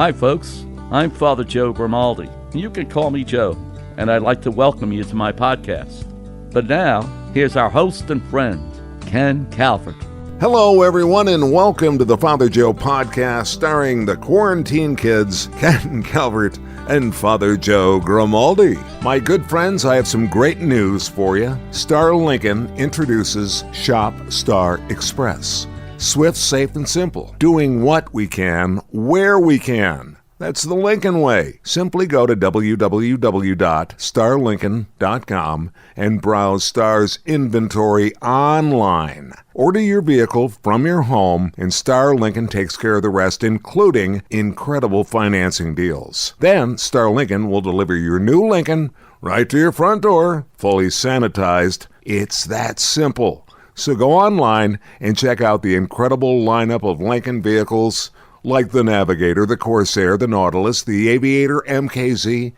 Hi, folks. I'm Father Joe Grimaldi. You can call me Joe, and I'd like to welcome you to my podcast. But now, here's our host and friend, Ken Calvert. Hello, everyone, and welcome to the Father Joe podcast starring the quarantine kids, Ken Calvert and Father Joe Grimaldi. My good friends, I have some great news for you. Star Lincoln introduces Shop Star Express. Swift, safe, and simple. Doing what we can, where we can. That's the Lincoln way. Simply go to www.starlincoln.com and browse Star's inventory online. Order your vehicle from your home, and Star Lincoln takes care of the rest, including incredible financing deals. Then, Star Lincoln will deliver your new Lincoln right to your front door, fully sanitized. It's that simple. So go online and check out the incredible lineup of Lincoln vehicles like the Navigator, the Corsair, the Nautilus, the Aviator MKZ,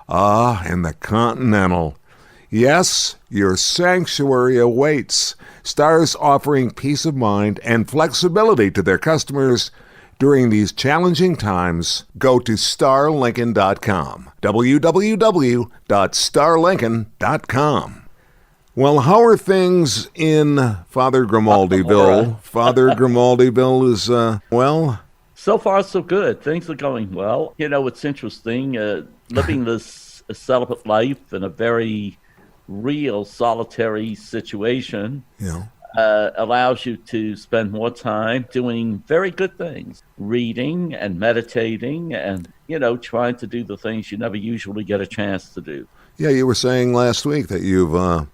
and the Continental. Yes, your sanctuary awaits. Star's offering peace of mind and flexibility to their customers during these challenging times. Go to starlincoln.com, www.starlincoln.com. Well, how are things in Father Grimaldiville? Father Grimaldiville is, So far, so good. Things are going well. You know, it's interesting, living this celibate life in a very real solitary situation allows you to spend more time doing very good things, reading and meditating and, trying to do the things you never usually get a chance to do. Yeah, you were saying last week that you've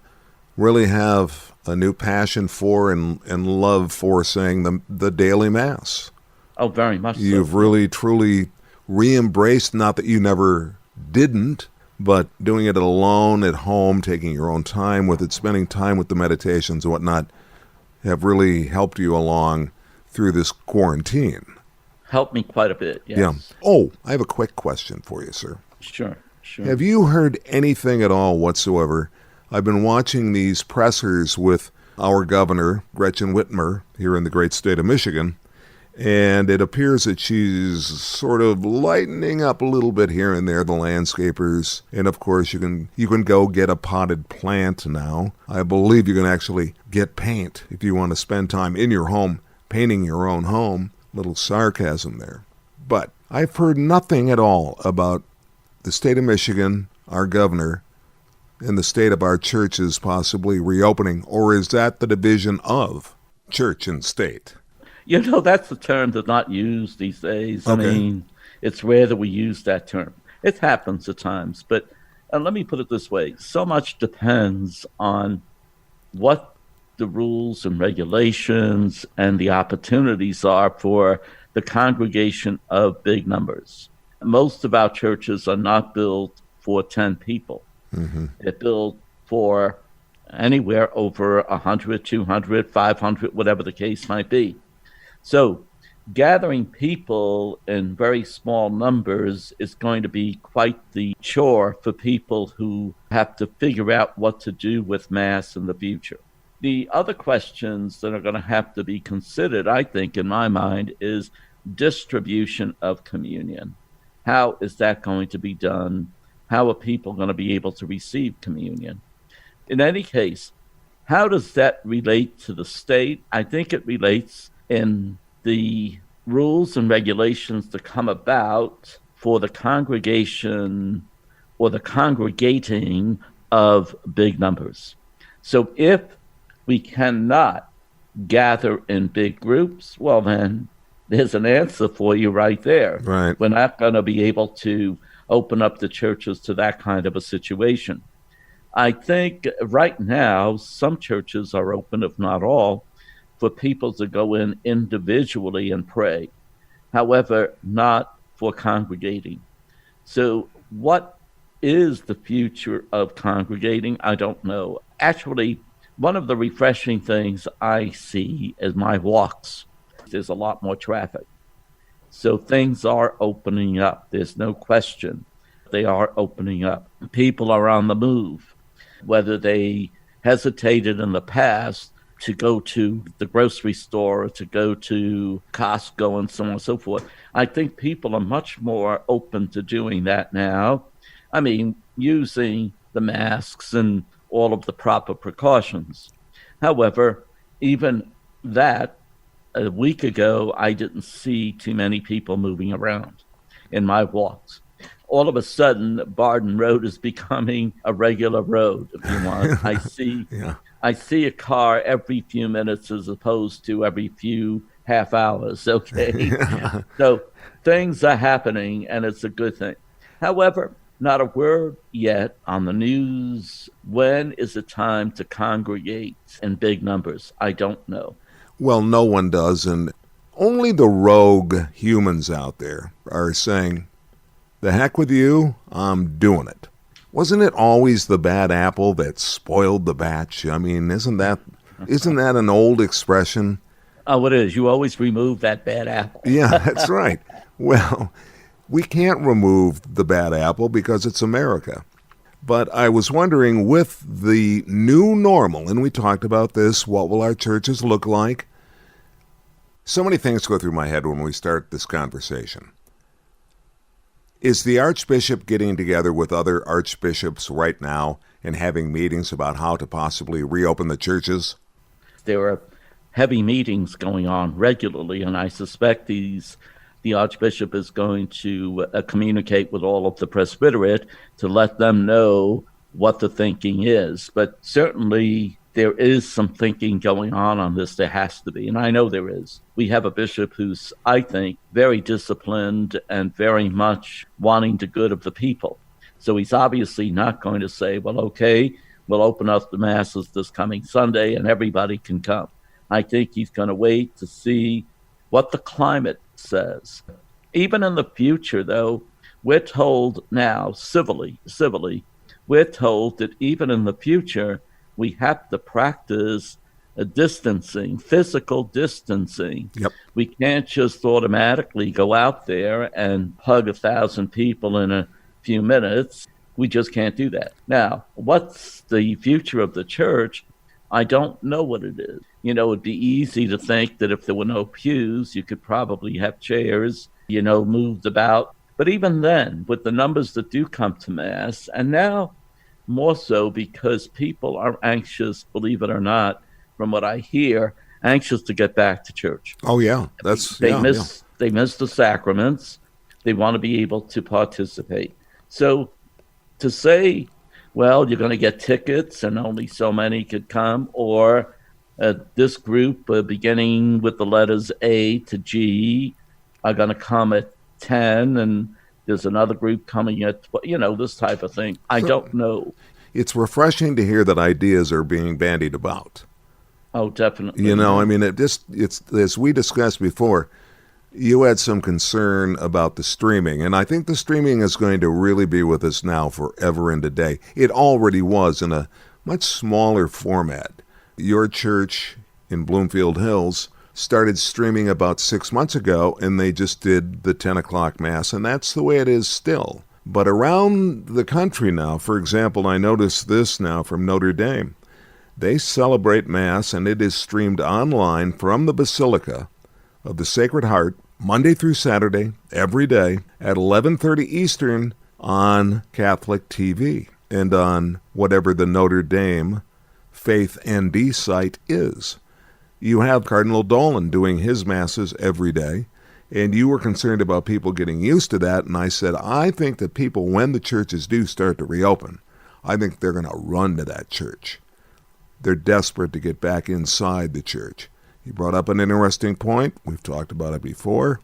really have a new passion for and love for saying the daily Mass. Oh, very much You've really, truly re-embraced, not that you never didn't, but doing it alone at home, taking your own time with it, spending time with the meditations and whatnot, have really helped you along through this quarantine. Helped me quite a bit, yes. Yeah. Oh, I have a quick question for you, sir. Sure. Have you heard anything at all whatsoever? I've been watching these pressers with our governor, Gretchen Whitmer, here in the great state of Michigan, and it appears that she's sort of lightening up a little bit here and there, the landscapers. And of course, you can go get a potted plant now. I believe you can actually get paint if you want to spend time in your home, painting your own home. Little sarcasm there. But I've heard nothing at all about the state of Michigan, our governor, and the state of our churches possibly reopening. Or is that the division of church and state? That's the term that's not used these days. Okay. I mean, it's rare that we use that term. It happens at times, but let me put it this way. So much depends on what the rules and regulations and the opportunities are for the congregation of big numbers. Most of our churches are not built for 10 people. Mm-hmm. They're built for anywhere over 100, 200, 500, whatever the case might be. So gathering people in very small numbers is going to be quite the chore for people who have to figure out what to do with Mass in the future. The other questions that are going to have to be considered, I think, in my mind, is distribution of communion. How is that going to be done? How are people going to be able to receive communion? In any case, how does that relate to the state? I think it relates in the rules and regulations that come about for the congregation or the congregating of big numbers. So if we cannot gather in big groups, well then, there's an answer for you right there. Right. We're not going to be able to open up the churches to that kind of a situation. I think right now, some churches are open, if not all, for people to go in individually and pray. However, not for congregating. So what is the future of congregating? I don't know. Actually, one of the refreshing things I see is my walks. There's a lot more traffic. So things are opening up. There's no question. They are opening up. People are on the move. Whether they hesitated in the past to go to the grocery store, or to go to Costco, and so on and so forth. I think people are much more open to doing that now. I mean, using the masks and all of the proper precautions. However, even that, a week ago, I didn't see too many people moving around in my walks. All of a sudden, Barden Road is becoming a regular road, if you want. Yeah. I see a car every few minutes as opposed to every few half hours, okay? So things are happening, and it's a good thing. However, not a word yet on the news. When is it time to congregate in big numbers? I don't know. Well, no one does, and only the rogue humans out there are saying, the heck with you, I'm doing it. Wasn't it always the bad apple that spoiled the batch? I mean, isn't that an old expression? Oh, it is. You always remove that bad apple. Yeah, that's right. Well, we can't remove the bad apple because it's America. But I was wondering, with the new normal, and we talked about this, what will our churches look like? So many things go through my head when we start this conversation. Is the Archbishop getting together with other archbishops right now and having meetings about how to possibly reopen the churches? There are heavy meetings going on regularly, and I suspect the Archbishop is going to communicate with all of the presbyterate to let them know what the thinking is. But certainly there is some thinking going on this. There has to be, and I know there is. We have a bishop who's, I think, very disciplined and very much wanting the good of the people. So he's obviously not going to say, well, okay, we'll open up the masses this coming Sunday and everybody can come. I think he's going to wait to see what the climate says. Even in the future, though, we're told now, civilly, we're told that even in the future, we have to practice distancing, physical distancing. Yep. We can't just automatically go out there and hug 1,000 people in a few minutes. We just can't do that. Now, what's the future of the church? I don't know what it is. You know, it'd be easy to think that if there were no pews, you could probably have chairs, moved about. But even then, with the numbers that do come to Mass, and now more so because people are anxious, believe it or not, from what I hear, anxious to get back to church. Oh, yeah. They miss the sacraments. They want to be able to participate. So to say, well, you're going to get tickets and only so many could come, or this group, beginning with the letters A to G, are going to come at 10, and there's another group coming at, this type of thing. I don't know. It's refreshing to hear that ideas are being bandied about. Oh, definitely. I mean, it's as we discussed before, you had some concern about the streaming, and I think the streaming is going to really be with us now forever and a day. It already was in a much smaller format. Your church in Bloomfield Hills started streaming about 6 months ago, and they just did the 10 o'clock Mass, and that's the way it is still. But around the country now, for example, I noticed this now from Notre Dame. They celebrate Mass, and it is streamed online from the Basilica of the Sacred Heart, Monday through Saturday, every day, at 11:30 Eastern on Catholic TV and on whatever the Notre Dame Faith ND site is. You have Cardinal Dolan doing his Masses every day, and you were concerned about people getting used to that, and I said, I think that people, when the churches do start to reopen, I think they're going to run to that church. They're desperate to get back inside the church. He brought up an interesting point. We've talked about it before.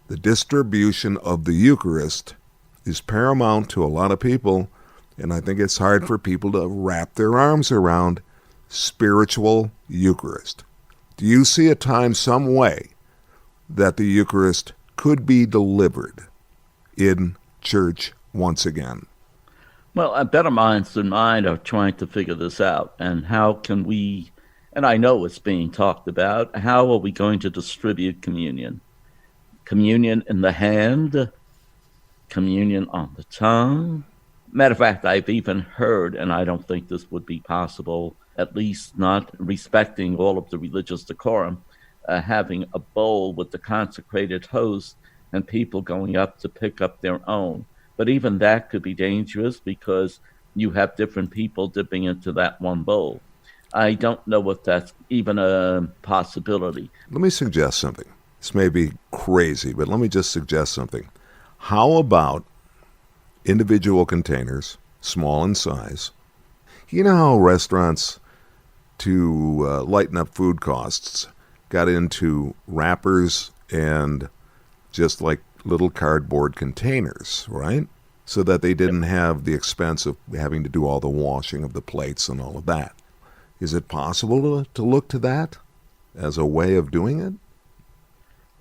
The distribution of the Eucharist is paramount to a lot of people, and I think it's hard for people to wrap their arms around spiritual Eucharist. Do you see a time, some way, that the Eucharist could be delivered in church once again? Well, better minds than mine are trying to figure this out. And how can we, and I know it's being talked about, how are we going to distribute communion? Communion in the hand, communion on the tongue, Matter of fact, I've even heard, and I don't think this would be possible, at least not respecting all of the religious decorum, having a bowl with the consecrated host and people going up to pick up their own. But even that could be dangerous because you have different people dipping into that one bowl. I don't know if that's even a possibility. Let me suggest something. This may be crazy, but let me just suggest something. How about individual containers, small in size? You know how restaurants, to lighten up food costs, got into wrappers and just like little cardboard containers, right? So that they didn't have the expense of having to do all the washing of the plates and all of that. Is it possible to look to that as a way of doing it?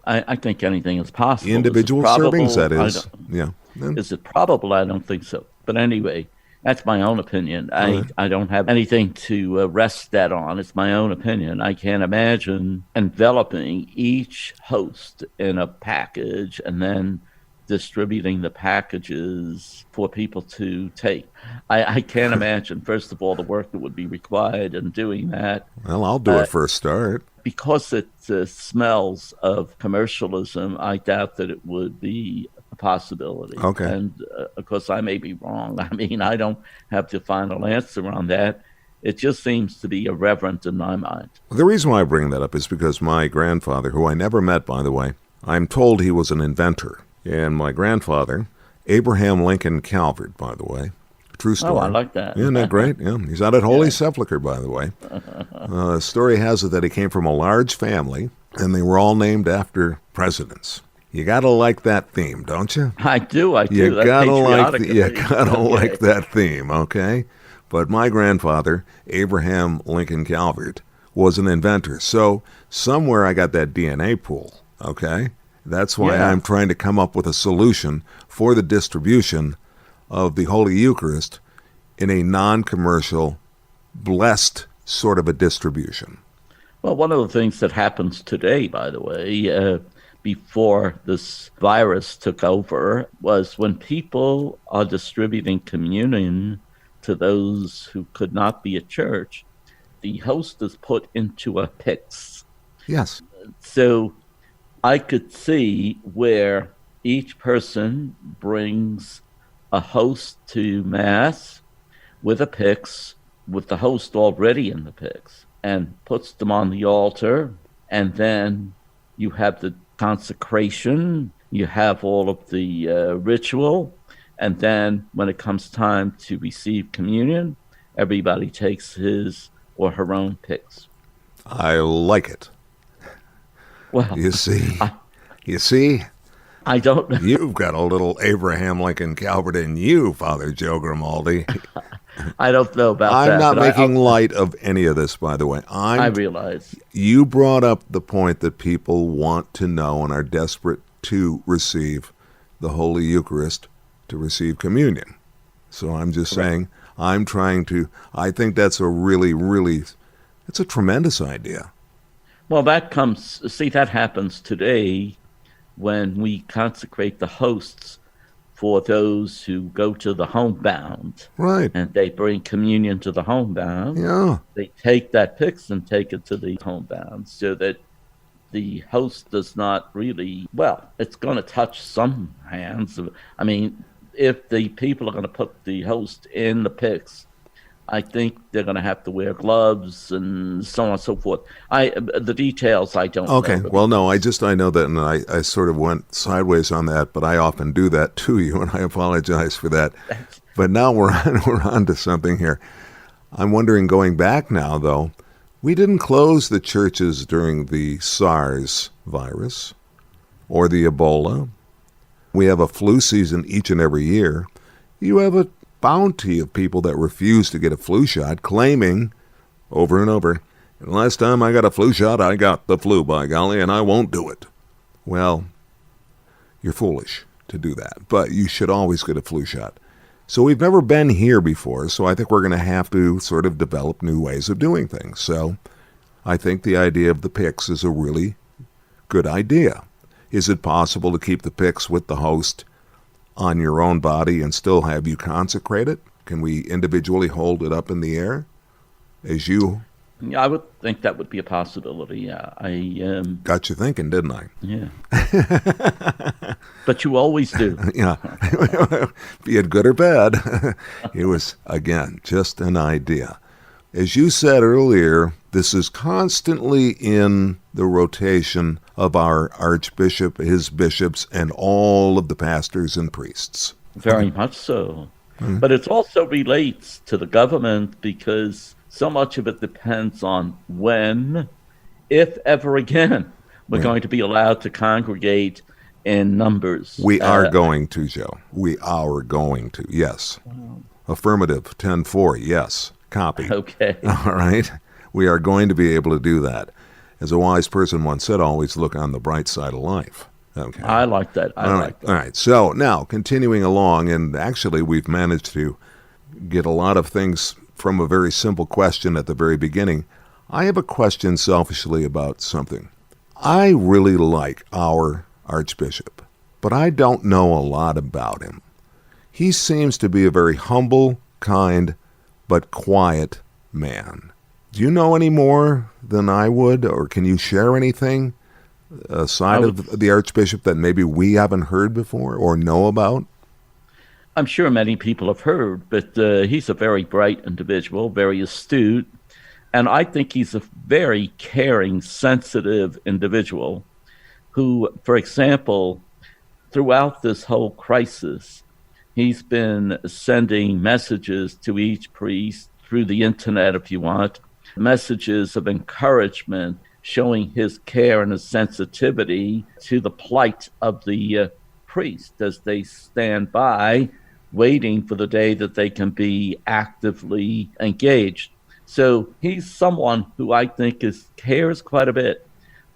I think anything is possible. Individual servings, that is. Yeah. Is it probable? I don't think so. But anyway, that's my own opinion. I don't have anything to rest that on. It's my own opinion. I can't imagine enveloping each host in a package and then distributing the packages for people to take. I can't imagine, first of all, the work that would be required in doing that. Well, I'll do it for a start. Because it smells of commercialism, I doubt that it would be a possibility. Okay. And of course, I may be wrong. I mean, I don't have the final answer on that. It just seems to be irreverent in my mind. The reason why I bring that up is because my grandfather, who I never met, by the way, I'm told he was an inventor. And my grandfather, Abraham Lincoln Calvert, by the way, true story. Oh, I like that. Isn't that great? Yeah, he's out at Holy Sepulchre, by the way. The story has it that he came from a large family, and they were all named after presidents. You gotta like that theme, don't you? I do. You gotta like that theme, okay? But my grandfather, Abraham Lincoln Calvert, was an inventor. So somewhere I got that DNA pool, okay? That's why I'm trying to come up with a solution for the distribution of the Holy Eucharist in a non-commercial, blessed sort of a distribution. Well, one of the things that happens today, by the way, before this virus took over, was when people are distributing communion to those who could not be at church, the host is put into a Picts. Yes. So I could see where each person brings a host to Mass with a Picts, with the host already in the Picts, and puts them on the altar. And then you have the consecration, you have all of the ritual. And then when it comes time to receive communion, everybody takes his or her own Picts. I like it. Well, you see, I don't know. You've got a little Abraham Lincoln Calvert in you, Father Joe Grimaldi. I don't know about that. I'm not making light of any of this, by the way. I realize. You brought up the point that people want to know and are desperate to receive the Holy Eucharist, to receive communion. So I'm just saying, I think that's it's a tremendous idea. Well, that happens today when we consecrate the hosts for those who go to the homebound. Right. And they bring communion to the homebound. Yeah. They take that Picts and take it to the homebound so that the host does not really, it's going to touch some hands. I mean, if the people are going to put the host in the Picts, I think they're going to have to wear gloves and so on and so forth. The details I don't know. Okay, well, no, I know that, and I sort of went sideways on that, but I often do that to you, and I apologize for that. But now we're on to something here. I'm wondering, going back now, though, we didn't close the churches during the SARS virus or the Ebola. We have a flu season each and every year. You have a bounty of people that refuse to get a flu shot, claiming over and over, last time I got a flu shot, I got the flu, by golly, and I won't do it. Well, you're foolish to do that, but you should always get a flu shot. So we've never been here before, so I think we're going to have to sort of develop new ways of doing things. So I think the idea of the Picts is a really good idea. Is it possible to keep the Picts with the host on your own body and still have you consecrate it? Can we individually hold it up in the air as you? Yeah, I would think that would be a possibility. Yeah, Got you thinking, didn't I? Yeah. But you always do. Yeah. Be it good or bad, it was, again, just an idea. As you said earlier, this is constantly in the rotation of our archbishop, his bishops, and all of the pastors and priests. Very much so. Mm-hmm. But it also relates to the government because so much of it depends on when, if ever again, we're going to be allowed to congregate in numbers. We are going to, Joe. We are going to, yes. Affirmative, 10-4, yes. Copy. Okay. All right. We are going to be able to do that. As a wise person once said, always look on the bright side of life. Okay. I like that. All right. So now, continuing along, and actually we've managed to get a lot of things from a very simple question at the very beginning. I have a question selfishly about something. I really like our Archbishop, but I don't know a lot about him. He seems to be a very humble, kind, but quiet man. Do you know any more than I would, or can you share anything aside of the Archbishop that maybe we haven't heard before or know about? I'm sure many people have heard, but he's a very bright individual, very astute, and I think he's a very caring, sensitive individual who, for example, throughout this whole crisis, he's been sending messages to each priest through the internet, if you want, messages of encouragement, showing his care and his sensitivity to the plight of the priest as they stand by, waiting for the day that they can be actively engaged. So he's someone who I think cares quite a bit.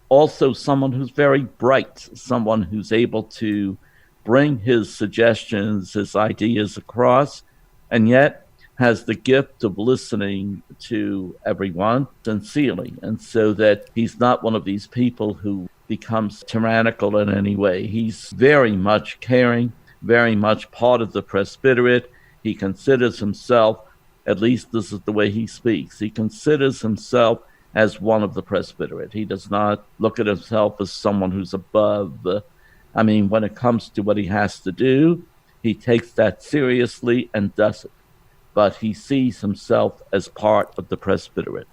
Also someone who's very bright, someone who's able to bring his suggestions, his ideas across, and yet has the gift of listening to everyone sincerely. And so that he's not one of these people who becomes tyrannical in any way. He's very much caring, very much part of the presbyterate. He considers himself, at least this is the way he speaks, he considers himself as one of the presbyterate. He does not look at himself as someone who's above. When it comes to what he has to do, he takes that seriously and does it. But he sees himself as part of the presbyterate.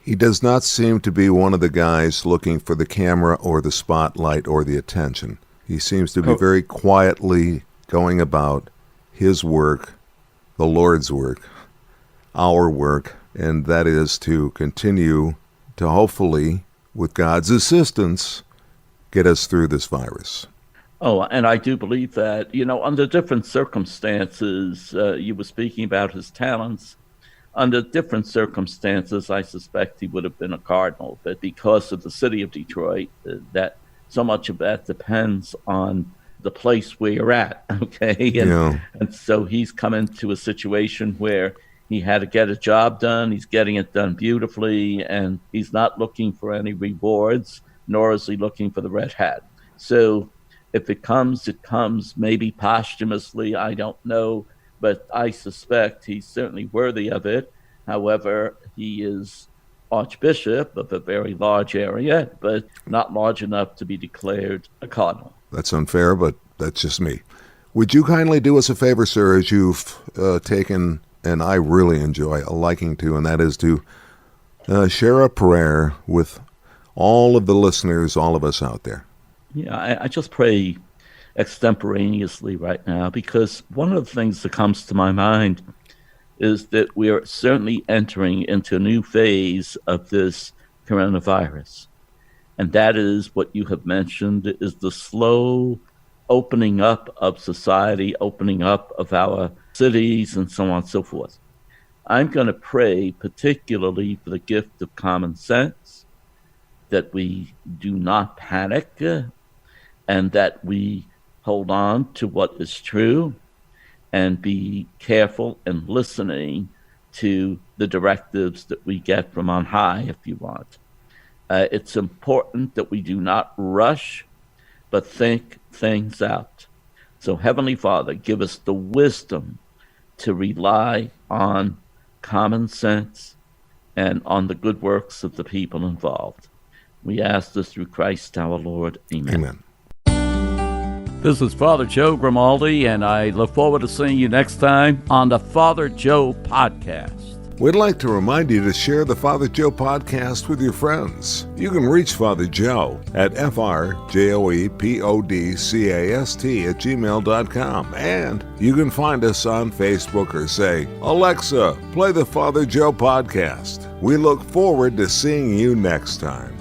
He does not seem to be one of the guys looking for the camera or the spotlight or the attention. He seems to be very quietly going about his work, the Lord's work, our work, and that is to continue to hopefully, with God's assistance, get us through this virus. Oh, and I do believe that, under different circumstances, you were speaking about his talents. Under different circumstances, I suspect he would have been a cardinal, but because of the city of Detroit, that so much of that depends on the place where you're at, okay? And so he's come into a situation where he had to get a job done. He's getting it done beautifully, and he's not looking for any rewards, nor is he looking for the red hat. So if it comes, it comes maybe posthumously, I don't know, but I suspect he's certainly worthy of it. However, he is Archbishop of a very large area, but not large enough to be declared a cardinal. That's unfair, but that's just me. Would you kindly do us a favor, sir, as you've taken, and I really enjoy, a liking to, and that is to share a prayer with all of the listeners, all of us out there. Yeah, I just pray extemporaneously right now, because one of the things that comes to my mind is that we are certainly entering into a new phase of this coronavirus. And that is what you have mentioned, is the slow opening up of society, opening up of our cities, and so on and so forth. I'm going to pray particularly for the gift of common sense, that we do not panic, and that we hold on to what is true and be careful in listening to the directives that we get from on high, if you want. It's important that we do not rush, but think things out. So, Heavenly Father, give us the wisdom to rely on common sense and on the good works of the people involved. We ask this through Christ our Lord. Amen. This is Father Joe Grimaldi, and I look forward to seeing you next time on the Father Joe Podcast. We'd like to remind you to share the Father Joe Podcast with your friends. You can reach Father Joe at frjoepodcast@gmail.com, and you can find us on Facebook or say, "Alexa, play the Father Joe Podcast." We look forward to seeing you next time.